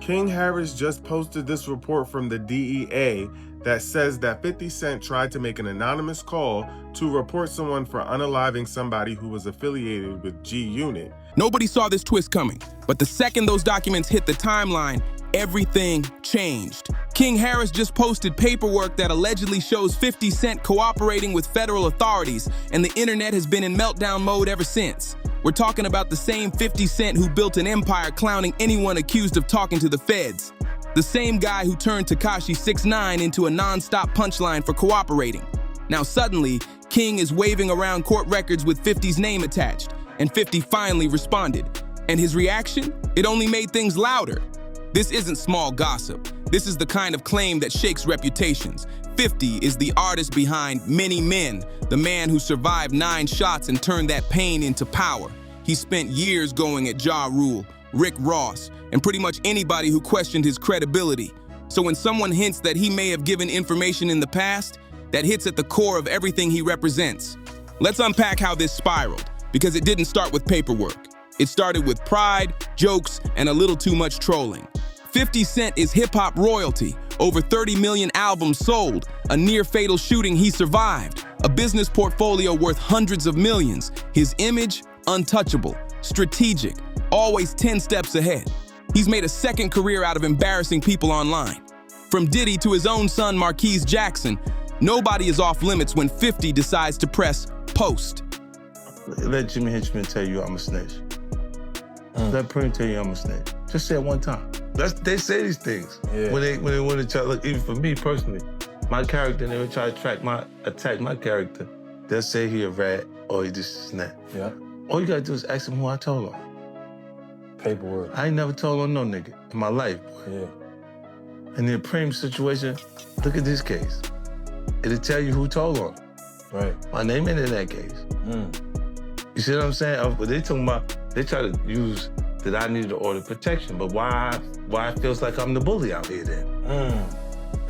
King Harris just posted this report from the DEA that says that 50 Cent tried to make an anonymous call to report someone for unaliving somebody who was affiliated with G Unit. Nobody saw this twist coming, but the second those documents hit the timeline, everything changed. King Harris just posted paperwork that allegedly shows 50 Cent cooperating with federal authorities, and the internet has been in meltdown mode ever since. We're talking about the same 50 Cent who built an empire clowning anyone accused of talking to the feds. The same guy who turned Tekashi 6ix9ine into a non-stop punchline for cooperating. Now suddenly, King is waving around court records with 50's name attached, and 50 finally responded. And his reaction? It only made things louder. This isn't small gossip. This is the kind of claim that shakes reputations. 50 is the artist behind Many Men, the man who survived 9 shots and turned that pain into power. He spent years going at Ja Rule, Rick Ross, and pretty much anybody who questioned his credibility. So when someone hints that he may have given information in the past, that hits at the core of everything he represents. Let's unpack how this spiraled, because it didn't start with paperwork. It started with pride, jokes, and a little too much trolling. 50 Cent is hip-hop royalty, over 30 million albums sold, a near-fatal shooting he survived, a business portfolio worth hundreds of millions, his image, untouchable, strategic, always 10 steps ahead. He's made a second career out of embarrassing people online. From Diddy to his own son Marquise Jackson, nobody is off limits when 50 decides to press post. Let Jimmy Henchman tell you I'm a snitch. Let Preem tell you I'm a snitch. Just say it one time. They say these things. Yeah. When they want to try, look, even for me personally, my character, they would try to attack my character. They'll say he a rat or he just a snap. Yeah. All you gotta do is ask him who I told on. Paperwork. I ain't never told on no nigga in my life, boy. Yeah. In the Preem situation, look at this case. It'll tell you who told on him. Right. My name ain't in that case. You see what I'm saying? But they talking about, they try to use that I needed to order protection, but why it feels like I'm the bully out here then?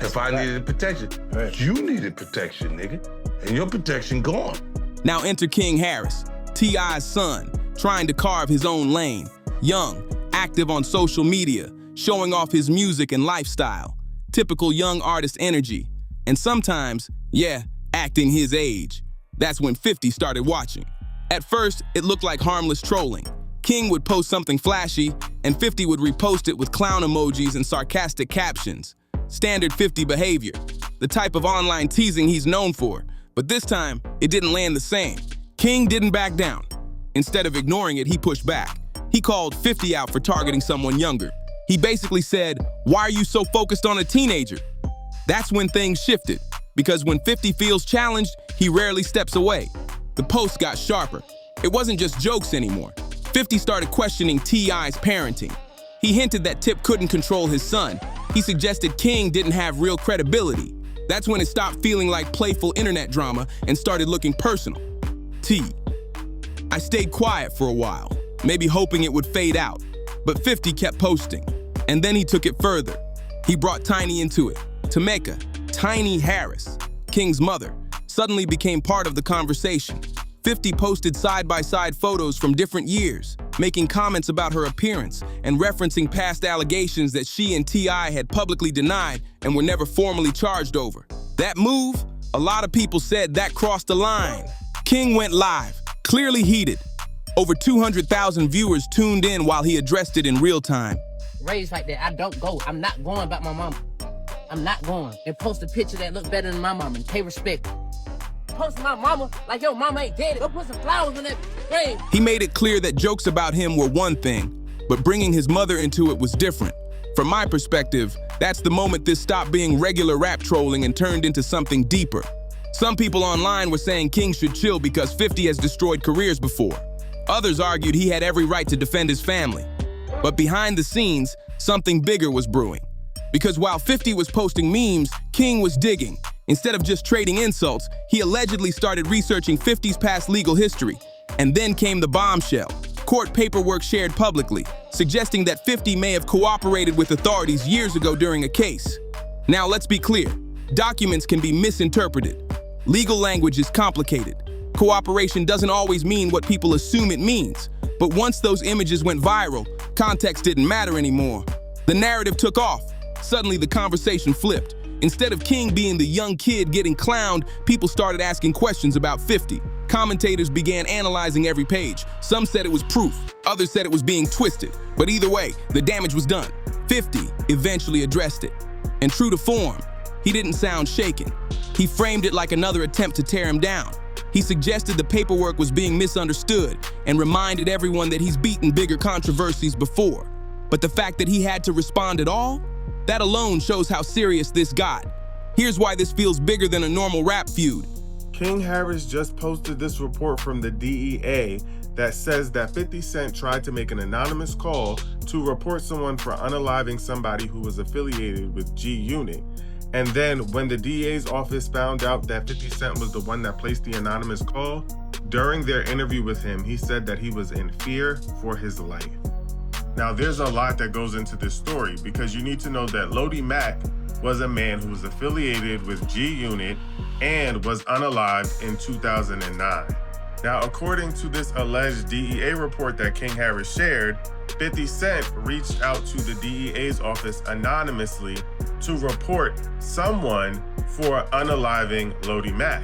If I needed protection, you needed protection, nigga. And your protection gone. Now enter King Harris, T.I.'s son, trying to carve his own lane. Young, active on social media, showing off his music and lifestyle. Typical young artist energy. And sometimes, yeah, acting his age. That's when 50 started watching. At first, it looked like harmless trolling. King would post something flashy, and 50 would repost it with clown emojis and sarcastic captions. Standard 50 behavior, the type of online teasing he's known for. But this time, it didn't land the same. King didn't back down. Instead of ignoring it, he pushed back. He called 50 out for targeting someone younger. He basically said, "Why are you so focused on a teenager?" That's when things shifted, because when 50 feels challenged, he rarely steps away. The post got sharper. It wasn't just jokes anymore. 50 started questioning T.I.'s parenting. He hinted that Tip couldn't control his son. He suggested King didn't have real credibility. That's when it stopped feeling like playful internet drama and started looking personal. I stayed quiet for a while, maybe hoping it would fade out. But 50 kept posting. And then he took it further. He brought Tiny into it. Tameka, Tiny Harris, King's mother, suddenly became part of the conversation. 50 posted side-by-side photos from different years, making comments about her appearance and referencing past allegations that she and T.I. had publicly denied and were never formally charged over. That move, a lot of people said that crossed the line. King went live, clearly heated. Over 200,000 viewers tuned in while he addressed it in real time. Raised like that, I don't go. I'm not going about my mama. I'm not going. And post a picture that look better than my mama and pay respect. Post my mama like your mama ain't dead. Go put some flowers on that grave. He made it clear that jokes about him were one thing, but bringing his mother into it was different. From my perspective, that's the moment this stopped being regular rap trolling and turned into something deeper. Some people online were saying King should chill because 50 has destroyed careers before. Others argued he had every right to defend his family. But behind the scenes, something bigger was brewing. Because while 50 was posting memes, King was digging. Instead of just trading insults, he allegedly started researching 50's past legal history. And then came the bombshell. Court paperwork shared publicly, suggesting that 50 may have cooperated with authorities years ago during a case. Now let's be clear, documents can be misinterpreted. Legal language is complicated. Cooperation doesn't always mean what people assume it means. But once those images went viral, context didn't matter anymore. The narrative took off. Suddenly, the conversation flipped. Instead of King being the young kid getting clowned, people started asking questions about 50. Commentators began analyzing every page. Some said it was proof, others said it was being twisted. But either way, the damage was done. 50 eventually addressed it. And true to form, he didn't sound shaken. He framed it like another attempt to tear him down. He suggested the paperwork was being misunderstood and reminded everyone that he's beaten bigger controversies before. But the fact that he had to respond at all, that alone shows how serious this got. Here's why this feels bigger than a normal rap feud. King Harris just posted this report from the DEA that says that 50 Cent tried to make an anonymous call to report someone for unaliving somebody who was affiliated with G Unit. And then when the DA's office found out that 50 Cent was the one that placed the anonymous call, during their interview with him, he said that he was in fear for his life. Now, there's a lot that goes into this story because you need to know that Lodi Mack was a man who was affiliated with G Unit and was unalived in 2009. Now, according to this alleged DEA report that King Harris shared, 50 Cent reached out to the DEA's office anonymously to report someone for unaliving Lodi Mack.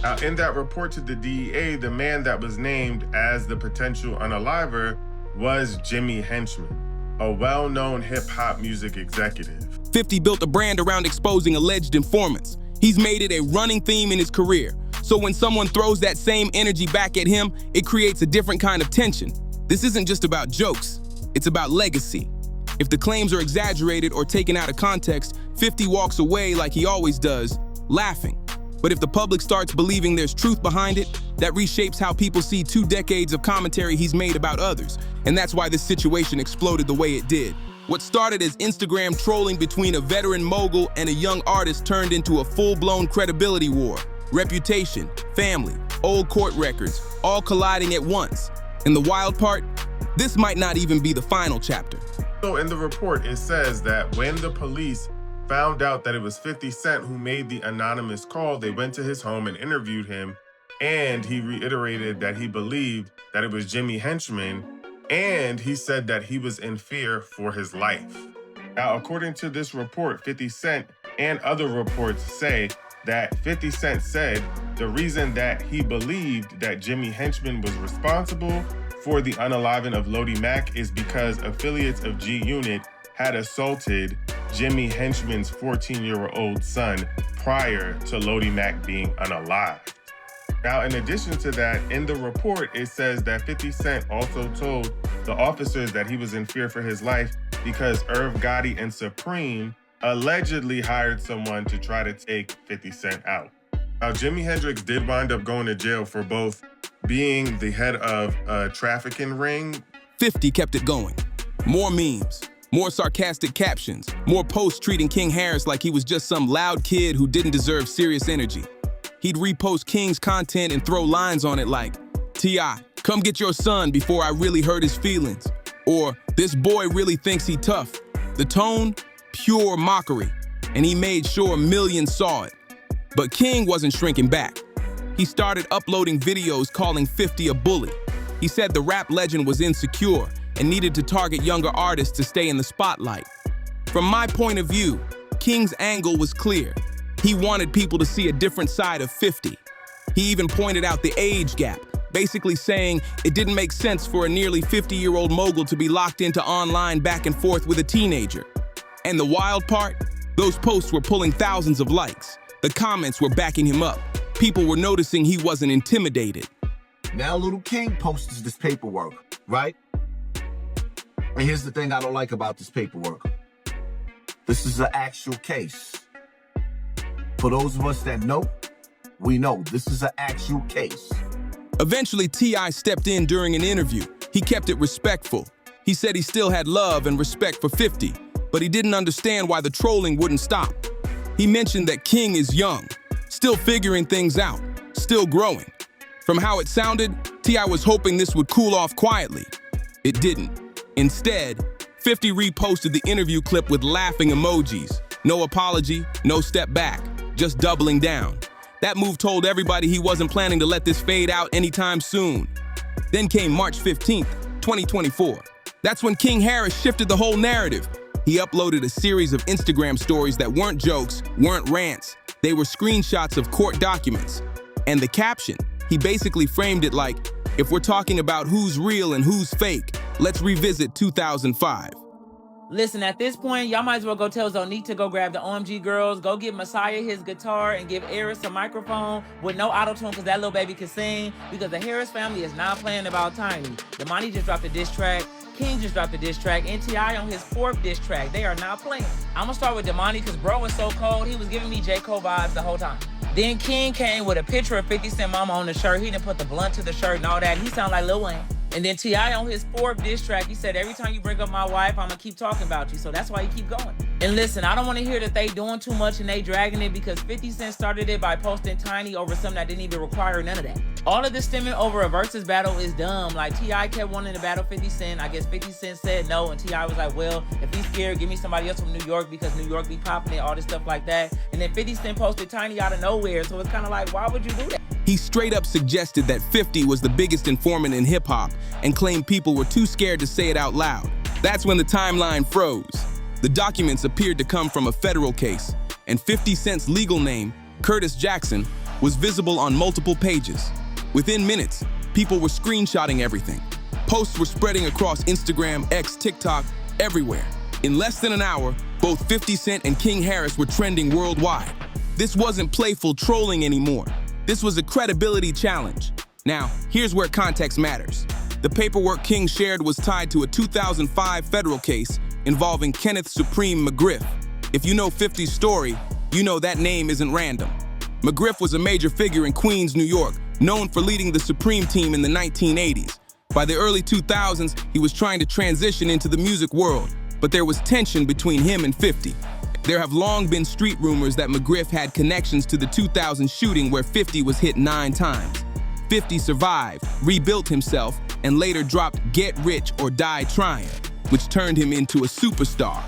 Now, in that report to the DEA, the man that was named as the potential unaliver was Jimmy Henchman, a well-known hip-hop music executive. 50 built a brand around exposing alleged informants. He's made it a running theme in his career. So when someone throws that same energy back at him, it creates a different kind of tension. This isn't just about jokes, it's about legacy. If the claims are exaggerated or taken out of context, 50 walks away like he always does, laughing. But if the public starts believing there's truth behind it, that reshapes how people see 2 decades of commentary he's made about others. And that's why this situation exploded the way it did. What started as Instagram trolling between a veteran mogul and a young artist turned into a full-blown credibility war. Reputation, family, old court records, all colliding at once. And the wild part? This might not even be the final chapter. So in the report, it says that when the police found out that it was 50 Cent who made the anonymous call, they went to his home and interviewed him, and he reiterated that he believed that it was Jimmy Henchman, and he said that he was in fear for his life. Now, according to this report, 50 Cent and other reports say that 50 Cent said the reason that he believed that Jimmy Henchman was responsible for the unaliving of Lodi Mack is because affiliates of G Unit had assaulted Jimmy Henchman's 14-year-old son prior to Lodi Mack being unalived. Now, in addition to that, in the report, it says that 50 Cent also told the officers that he was in fear for his life because Irv Gotti and Supreme allegedly hired someone to try to take 50 Cent out. Now, Jimi Hendrix did wind up going to jail for both being the head of a trafficking ring. 50 kept it going. More memes, more sarcastic captions, more posts treating King Harris like he was just some loud kid who didn't deserve serious energy. He'd repost King's content and throw lines on it like, T.I., come get your son before I really hurt his feelings. Or, this boy really thinks he tough. The tone, pure mockery. And he made sure millions saw it. But King wasn't shrinking back. He started uploading videos calling 50 a bully. He said the rap legend was insecure and needed to target younger artists to stay in the spotlight. From my point of view, King's angle was clear. He wanted people to see a different side of 50. He even pointed out the age gap, basically saying it didn't make sense for a nearly 50-year-old mogul to be locked into online back and forth with a teenager. And the wild part? Those posts were pulling thousands of likes. The comments were backing him up. People were noticing he wasn't intimidated. Now Little King posts this paperwork, right? And here's the thing I don't like about this paperwork. This is an actual case. For those of us that know, we know this is an actual case. Eventually, T.I. stepped in during an interview. He kept it respectful. He said he still had love and respect for 50, but he didn't understand why the trolling wouldn't stop. He mentioned that King is young, still figuring things out, still growing. From how it sounded, T.I. was hoping this would cool off quietly. It didn't. Instead, 50 reposted the interview clip with laughing emojis. No apology, no step back, just doubling down. That move told everybody he wasn't planning to let this fade out anytime soon. Then came March 15th, 2024. That's when King Harris shifted the whole narrative. He uploaded a series of Instagram stories that weren't jokes, weren't rants. They were screenshots of court documents. And the caption, he basically framed it like, if we're talking about who's real and who's fake, let's revisit 2005. Listen, at this point, y'all might as well go tell Zonique to go grab the OMG girls, go give Messiah his guitar, and give Eris a microphone with no auto-tune because that little baby can sing, because the Harris family is not playing about Tiny. Damani just dropped a diss track, King just dropped a diss track, NTI on his 4th diss track. They are not playing. I'm gonna start with Damani because bro was so cold, he was giving me J. Cole vibes the whole time. Then King came with a picture of 50 Cent mama on the shirt. He didn't put the blunt to the shirt and all that. He sounded like Lil Wayne. And then T.I. on his 4th diss track, he said, every time you bring up my wife, I'm gonna keep talking about you. So that's why he keep going. And listen, I don't wanna hear that they doing too much and they dragging it because 50 Cent started it by posting Tiny over something that didn't even require none of that. All of this stemming over a versus battle is dumb. Like T.I. kept wanting to battle 50 Cent. I guess 50 Cent said no, and T.I. was like, well, if he's scared, give me somebody else from New York because New York be popping it, all this stuff like that. And then 50 Cent posted Tiny out of nowhere. So it's kind of like, why would you do that? He straight up suggested that 50 was the biggest informant in hip-hop and claimed people were too scared to say it out loud. That's when the timeline froze. The documents appeared to come from a federal case, and 50 Cent's legal name, Curtis Jackson, was visible on multiple pages. Within minutes, people were screenshotting everything. Posts were spreading across Instagram, X, TikTok, everywhere. In less than an hour, both 50 Cent and King Harris were trending worldwide. This wasn't playful trolling anymore. This was a credibility challenge. Now, here's where context matters. The paperwork King shared was tied to a 2005 federal case involving Kenneth Supreme McGriff. If you know 50's story, you know that name isn't random. McGriff was a major figure in Queens, New York, known for leading the Supreme team in the 1980s. By the early 2000s, he was trying to transition into the music world, but there was tension between him and 50. There have long been street rumors that McGriff had connections to the 2000 shooting where 50 was hit 9 times. 50 survived, rebuilt himself, and later dropped Get Rich or Die Tryin', which turned him into a superstar.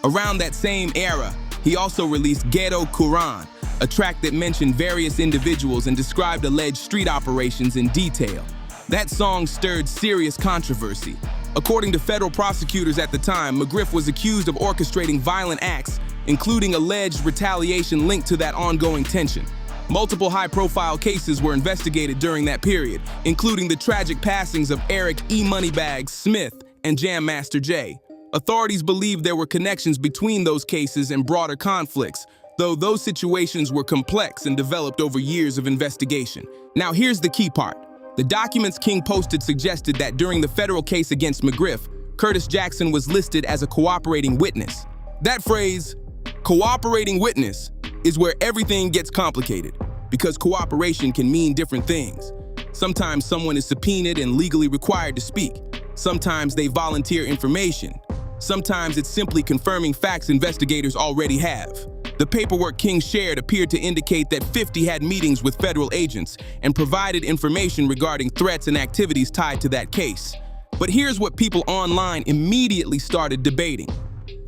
Around that same era, he also released Ghetto Quran, a track that mentioned various individuals and described alleged street operations in detail. That song stirred serious controversy. According to federal prosecutors at the time, McGriff was accused of orchestrating violent acts, including alleged retaliation linked to that ongoing tension. Multiple high-profile cases were investigated during that period, including the tragic passings of Eric E. Moneybags Smith and Jam Master Jay. Authorities believed there were connections between those cases and broader conflicts, though those situations were complex and developed over years of investigation. Now here's the key part. The documents King posted suggested that during the federal case against McGriff, Curtis Jackson was listed as a cooperating witness. That phrase, cooperating witness, is where everything gets complicated, because cooperation can mean different things. Sometimes someone is subpoenaed and legally required to speak. Sometimes they volunteer information. Sometimes it's simply confirming facts investigators already have. The paperwork King shared appeared to indicate that 50 had meetings with federal agents and provided information regarding threats and activities tied to that case. But here's what people online immediately started debating.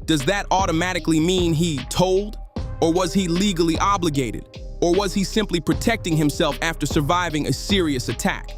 Does that automatically mean he told? Or was he legally obligated? Or was he simply protecting himself after surviving a serious attack?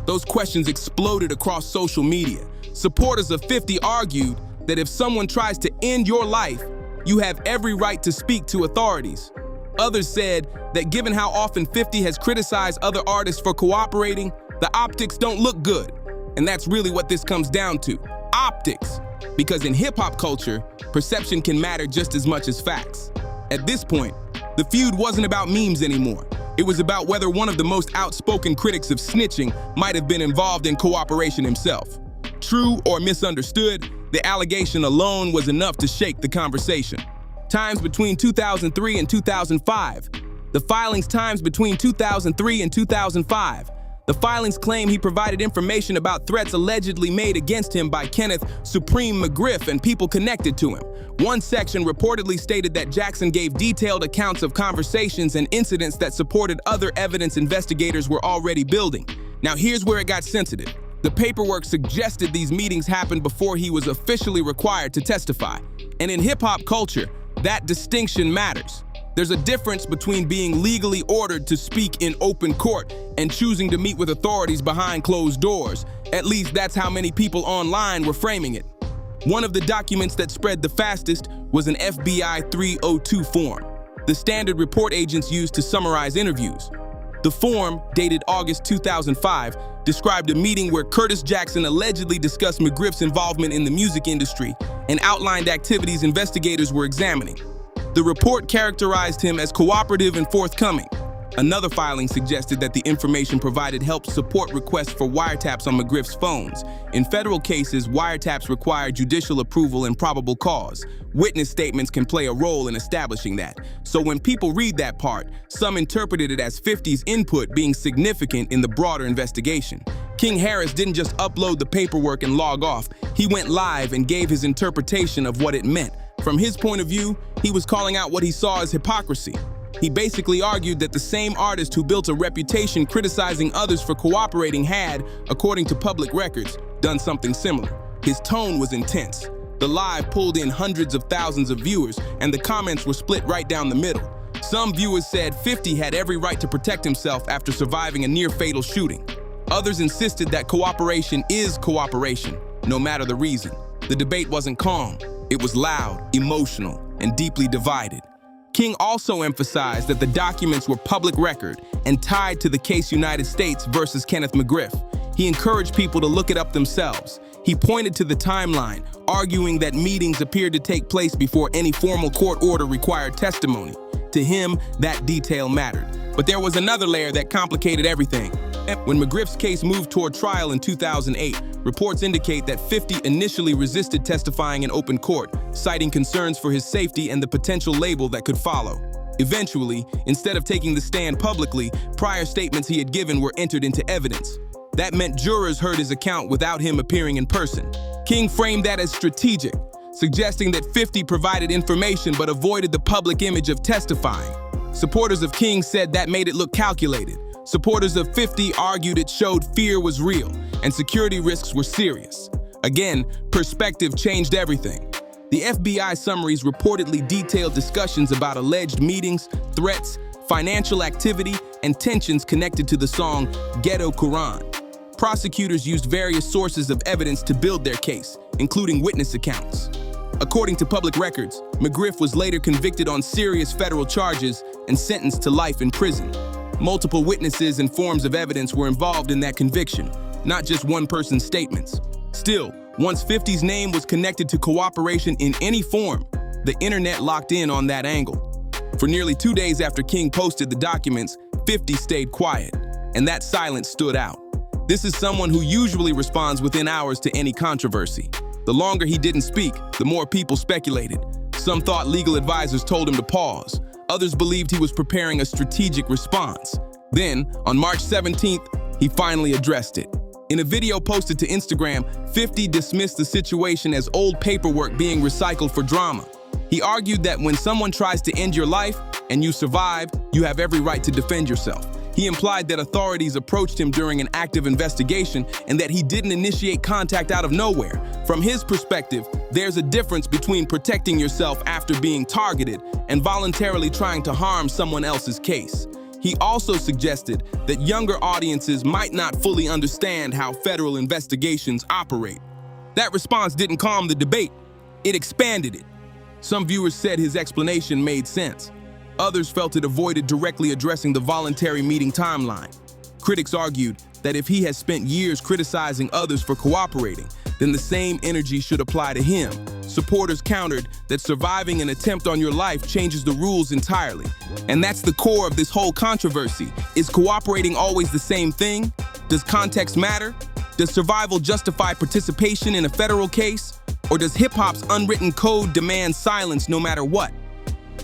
Those questions exploded across social media. Supporters of 50 argued that if someone tries to end your life, you have every right to speak to authorities. Others said that given how often 50 has criticized other artists for cooperating, the optics don't look good. And that's really what this comes down to, optics. Because in hip-hop culture, perception can matter just as much as facts. At this point, the feud wasn't about memes anymore. It was about whether one of the most outspoken critics of snitching might have been involved in cooperation himself. True or misunderstood, the allegation alone was enough to shake the conversation. Times between 2003 and 2005. The filings times between 2003 and 2005. The filings claim he provided information about threats allegedly made against him by Kenneth Supreme McGriff and people connected to him. One section reportedly stated that Jackson gave detailed accounts of conversations and incidents that supported other evidence investigators were already building. Now here's where it got sensitive. The paperwork suggested these meetings happened before he was officially required to testify. And in hip-hop culture, that distinction matters. There's a difference between being legally ordered to speak in open court and choosing to meet with authorities behind closed doors. At least that's how many people online were framing it. One of the documents that spread the fastest was an FBI 302 form, the standard report agents used to summarize interviews. The form, dated August 2005, described a meeting where Curtis Jackson allegedly discussed McGriff's involvement in the music industry and outlined activities investigators were examining. The report characterized him as cooperative and forthcoming. Another filing suggested that the information provided helped support requests for wiretaps on McGriff's phones. In federal cases, wiretaps require judicial approval and probable cause. Witness statements can play a role in establishing that. So when people read that part, some interpreted it as 50's input being significant in the broader investigation. King Harris didn't just upload the paperwork and log off. He went live and gave his interpretation of what it meant. From his point of view, he was calling out what he saw as hypocrisy. He basically argued that the same artist who built a reputation criticizing others for cooperating had, according to public records, done something similar. His tone was intense. The live pulled in hundreds of thousands of viewers, and the comments were split right down the middle. Some viewers said 50 had every right to protect himself after surviving a near-fatal shooting. Others insisted that cooperation is cooperation, no matter the reason. The debate wasn't calm. It was loud, emotional, and deeply divided. King also emphasized that the documents were public record and tied to the case United States versus Kenneth McGriff. He encouraged people to look it up themselves. He pointed to the timeline, arguing that meetings appeared to take place before any formal court order required testimony. To him, that detail mattered. But there was another layer that complicated everything. When McGriff's case moved toward trial in 2008, reports indicate that 50 initially resisted testifying in open court, citing concerns for his safety and the potential label that could follow. Eventually, instead of taking the stand publicly, prior statements he had given were entered into evidence. That meant jurors heard his account without him appearing in person. King framed that as strategic, suggesting that 50 provided information but avoided the public image of testifying. Supporters of King said that made it look calculated. Supporters of 50 argued it showed fear was real and security risks were serious. Again, perspective changed everything. The FBI summaries reportedly detailed discussions about alleged meetings, threats, financial activity, and tensions connected to the song Ghetto Quran. Prosecutors used various sources of evidence to build their case, including witness accounts. According to public records, McGriff was later convicted on serious federal charges and sentenced to life in prison. Multiple witnesses and forms of evidence were involved in that conviction, not just one person's statements. Still, once 50's name was connected to cooperation in any form, the internet locked in on that angle. For nearly 2 days after King posted the documents, 50 stayed quiet, and that silence stood out. This is someone who usually responds within hours to any controversy. The longer he didn't speak, the more people speculated. Some thought legal advisors told him to pause. Others believed he was preparing a strategic response. Then, on March 17th, he finally addressed it. In a video posted to Instagram, 50 dismissed the situation as old paperwork being recycled for drama. He argued that when someone tries to end your life and you survive, you have every right to defend yourself. He implied that authorities approached him during an active investigation and that he didn't initiate contact out of nowhere. From his perspective, there's a difference between protecting yourself after being targeted and voluntarily trying to harm someone else's case. He also suggested that younger audiences might not fully understand how federal investigations operate. That response didn't calm the debate, it expanded it. Some viewers said his explanation made sense. Others felt it avoided directly addressing the voluntary meeting timeline. Critics argued that if he has spent years criticizing others for cooperating, then the same energy should apply to him. Supporters countered that surviving an attempt on your life changes the rules entirely. And that's the core of this whole controversy. Is cooperating always the same thing? Does context matter? Does survival justify participation in a federal case? Or does hip-hop's unwritten code demand silence no matter what?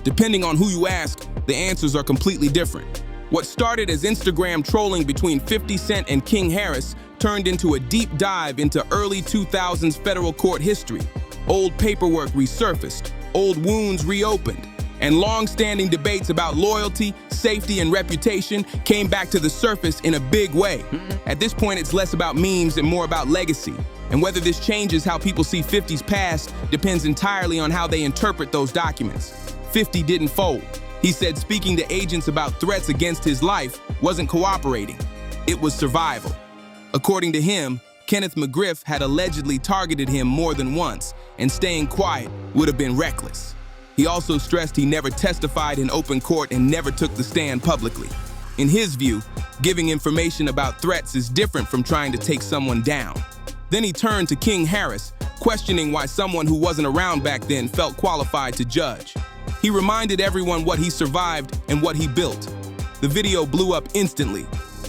Depending on who you ask, the answers are completely different. What started as Instagram trolling between 50 Cent and King Harris turned into a deep dive into early 2000s federal court history. Old paperwork resurfaced, old wounds reopened, and long-standing debates about loyalty, safety, and reputation came back to the surface in a big way. At this point, it's less about memes and more about legacy. And whether this changes how people see 50's past depends entirely on how they interpret those documents. 50 didn't fold. He said speaking to agents about threats against his life wasn't cooperating. It was survival. According to him, Kenneth McGriff had allegedly targeted him more than once, and staying quiet would have been reckless. He also stressed he never testified in open court and never took the stand publicly. In his view, giving information about threats is different from trying to take someone down. Then he turned to King Harris, questioning why someone who wasn't around back then felt qualified to judge. He reminded everyone what he survived and what he built. The video blew up instantly,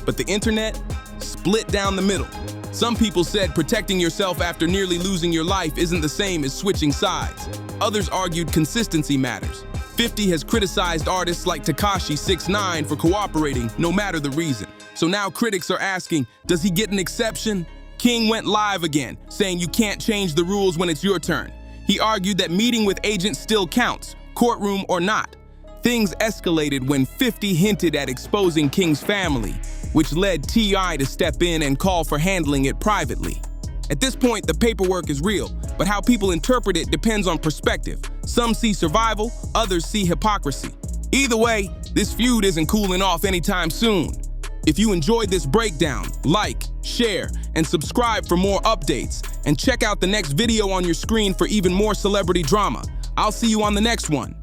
but the internet split down the middle. Some people said protecting yourself after nearly losing your life isn't the same as switching sides. Others argued consistency matters. 50 has criticized artists like Tekashi 6ix9ine for cooperating, no matter the reason. So now critics are asking, does he get an exception? King went live again, saying you can't change the rules when it's your turn. He argued that meeting with agents still counts, courtroom or not. Things escalated when 50 hinted at exposing King's family, which led T.I. to step in and call for handling it privately. At this point, the paperwork is real, but how people interpret it depends on perspective. Some see survival, others see hypocrisy. Either way, this feud isn't cooling off anytime soon. If you enjoyed this breakdown, like, share, and subscribe for more updates, and check out the next video on your screen for even more celebrity drama. I'll see you on the next one.